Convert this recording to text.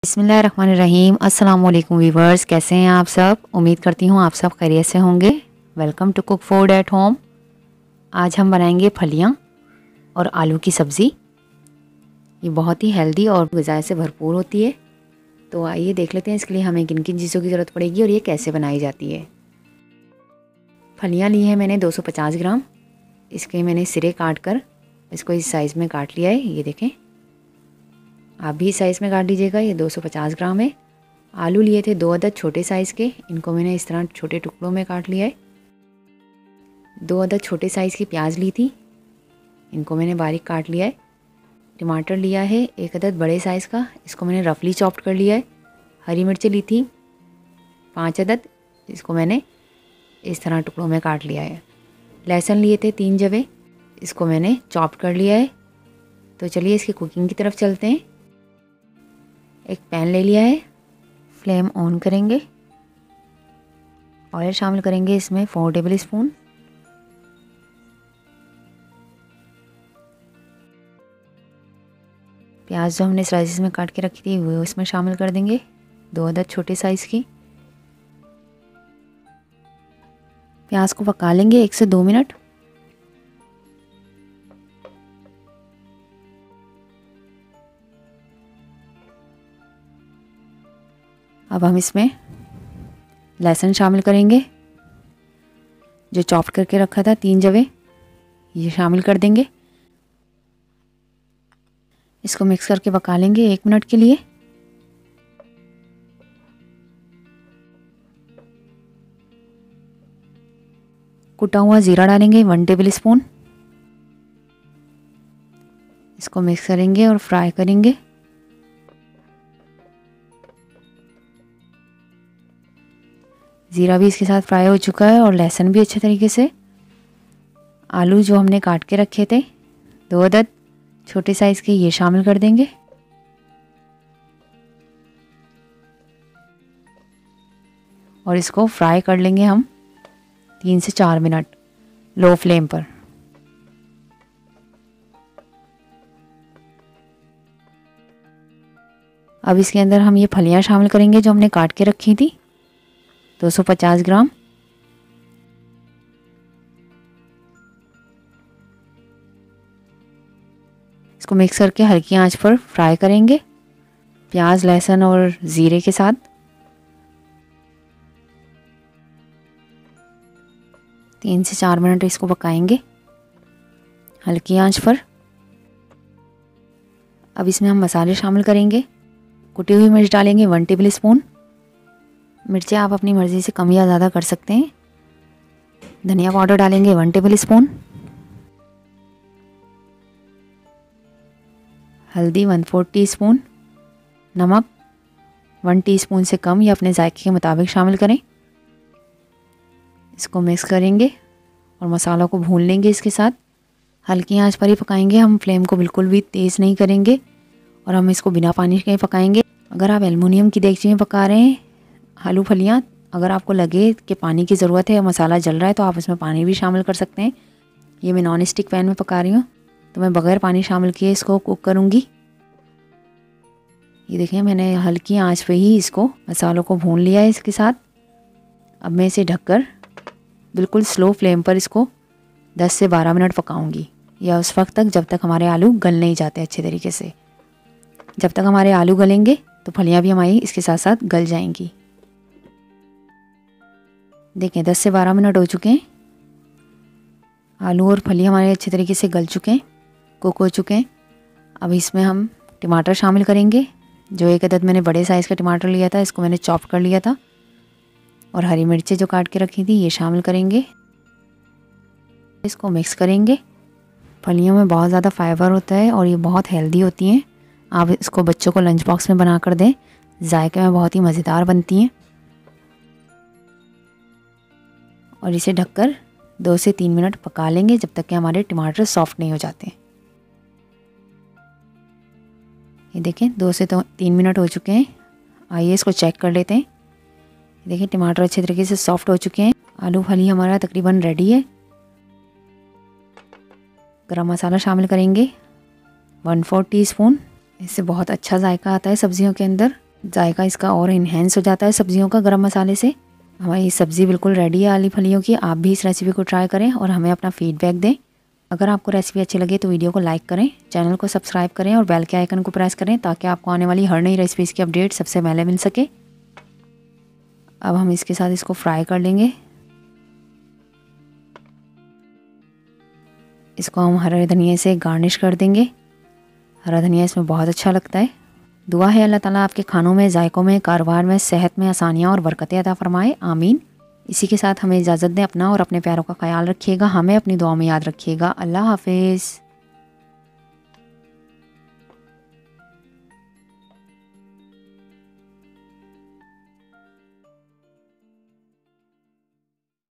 बिस्मिल्लाहिर्रहमानिर्रहीम। अस्सलाम वालेकुम वीवर्स, कैसे हैं आप सब। उम्मीद करती हूँ आप सब खैरियत से होंगे। Welcome to cook food at home. आज हम बनाएंगे फलियाँ और आलू की सब्ज़ी। ये बहुत ही हेल्दी और ग़िज़ा से भरपूर होती है। तो आइए देख लेते हैं इसके लिए हमें किन किन चीज़ों की ज़रूरत पड़ेगी और ये कैसे बनाई जाती है। फलियाँ ली हैं मैंने 250 ग्राम। इसके मैंने सिरे काट कर इसको इस साइज़ में काट लिया है। ये देखें, आप भी साइज़ में काट लीजिएगा। ये 250 ग्राम है। आलू लिए थे 2 अदद छोटे साइज़ के, इनको मैंने इस तरह छोटे टुकड़ों में काट लिया है। 2 अदद छोटे साइज़ की प्याज ली थी, इनको मैंने बारीक काट लिया है। टमाटर लिया है 1 अदद बड़े साइज़ का, इसको मैंने रफली चॉप्ड कर लिया है। हरी मिर्ची ली थी 5 अदद, इसको मैंने इस तरह टुकड़ों में काट लिया है। लहसुन लिए थे 3 जवे, इसको मैंने चॉप्ड कर लिया है। तो चलिए इसकी कुकिंग की तरफ चलते हैं। एक पैन ले लिया है, फ्लेम ऑन करेंगे, ऑयल शामिल करेंगे इसमें 4 टेबल स्पून। प्याज जो हमने स्लाइसेस में काट के रखी थी वो इसमें शामिल कर देंगे, 2 अदद छोटे साइज़ की। प्याज को पका लेंगे 1 से 2 मिनट। अब हम इसमें लहसुन शामिल करेंगे, जो चॉप करके रखा था 3 जवे, ये शामिल कर देंगे। इसको मिक्स करके पका लेंगे 1 मिनट के लिए। कुटा हुआ ज़ीरा डालेंगे 1 टेबल स्पून। इसको मिक्स करेंगे और फ्राई करेंगे। ज़ीरा भी इसके साथ फ्राई हो चुका है और लहसुन भी अच्छे तरीके से। आलू जो हमने काट के रखे थे 2 अदद छोटे साइज़ के, ये शामिल कर देंगे। और इसको फ्राई कर लेंगे हम 3 से 4 मिनट लो फ्लेम पर। अब इसके अंदर हम ये फलियां शामिल करेंगे जो हमने काट के रखी थी 250 ग्राम। इसको मिक्स करके हल्की आंच पर फ्राई करेंगे, प्याज लहसुन और ज़ीरे के साथ। 3 से 4 मिनट इसको पकाएंगे हल्की आंच पर। अब इसमें हम मसाले शामिल करेंगे। कुटी हुई मिर्च डालेंगे 1 टेबल स्पून। मिर्चें आप अपनी मर्ज़ी से कम या ज़्यादा कर सकते हैं। धनिया पाउडर डालेंगे 1 टेबल स्पून। हल्दी 1/4 टीस्पून। नमक 1 टीस्पून से कम या अपने जायके के मुताबिक शामिल करें। इसको मिक्स करेंगे और मसालों को भून लेंगे इसके साथ। हल्की आंच पर ही पकाएंगे हम, फ्लेम को बिल्कुल भी तेज़ नहीं करेंगे। और हम इसको बिना पानी के पकाएंगे। अगर आप एल्युमिनियम की देगची में पका रहे हैं आलू फलियाँ, अगर आपको लगे कि पानी की ज़रूरत है या मसाला जल रहा है तो आप इसमें पानी भी शामिल कर सकते हैं। ये मैं नॉन स्टिक पैन में पका रही हूँ तो मैं बग़ैर पानी शामिल किए इसको कुक करूँगी। ये देखें, मैंने हल्की आंच पे ही इसको मसालों को भून लिया है इसके साथ। अब मैं इसे ढककर बिल्कुल स्लो फ्लेम पर इसको 10 से 12 मिनट पकाऊंगी, या उस वक्त तक जब तक हमारे आलू गल नहीं जाते अच्छे तरीके से। जब तक हमारे आलू गलेंगे तो फलियाँ भी हमारी इसके साथ साथ गल जाएंगी। देखें 10 से 12 मिनट हो चुके हैं। आलू और फलियाँ हमारे अच्छे तरीके से गल चुके हैं, कुक हो चुके हैं। अब इसमें हम टमाटर शामिल करेंगे। जो 1 अदद मैंने बड़े साइज़ का टमाटर लिया था, इसको मैंने चॉप कर लिया था। और हरी मिर्चें जो काट के रखी थी ये शामिल करेंगे। इसको मिक्स करेंगे। फलियों में बहुत ज़्यादा फाइबर होता है और ये बहुत हेल्दी होती हैं। आप इसको बच्चों को लंच बॉक्स में बना कर दें, जायके में बहुत ही मज़ेदार बनती हैं। और इसे ढककर 2 से 3 मिनट पका लेंगे जब तक कि हमारे टमाटर सॉफ्ट नहीं हो जाते। ये देखें 2 से 3 मिनट हो चुके हैं। आइए इसको चेक कर लेते हैं। देखिए टमाटर अच्छे तरीके से सॉफ्ट हो चुके हैं। आलू फली हमारा तकरीबन रेडी है। गरम मसाला शामिल करेंगे 1/4 टीस्पून। इससे बहुत अच्छा जायका आता है सब्जियों के अंदर। जायका इसका और इन्हेंस हो जाता है सब्जियों का गरम मसाले से। हमारी सब्ज़ी बिल्कुल रेडी है आली फलियों की। आप भी इस रेसिपी को ट्राई करें और हमें अपना फीडबैक दें। अगर आपको रेसिपी अच्छी लगे तो वीडियो को लाइक करें, चैनल को सब्सक्राइब करें और बेल के आइकन को प्रेस करें ताकि आपको आने वाली हर नई रेसिपीज़ की अपडेट सबसे पहले मिल सके। अब हम इसके साथ इसको फ्राई कर लेंगे। इसको हम हरे धनिया से गार्निश कर देंगे। हरा धनिया इसमें बहुत अच्छा लगता है। दुआ है अल्लाह ताला आपके खानों में, जायकों में, कारोबार में, सेहत में आसानियाँ और बरकतें अता फरमाए, आमीन। इसी के साथ हमें इजाज़त दें। अपना और अपने प्यारों का ख्याल रखिएगा। हमें अपनी दुआ में याद रखिएगा। अल्लाह हाफिज़।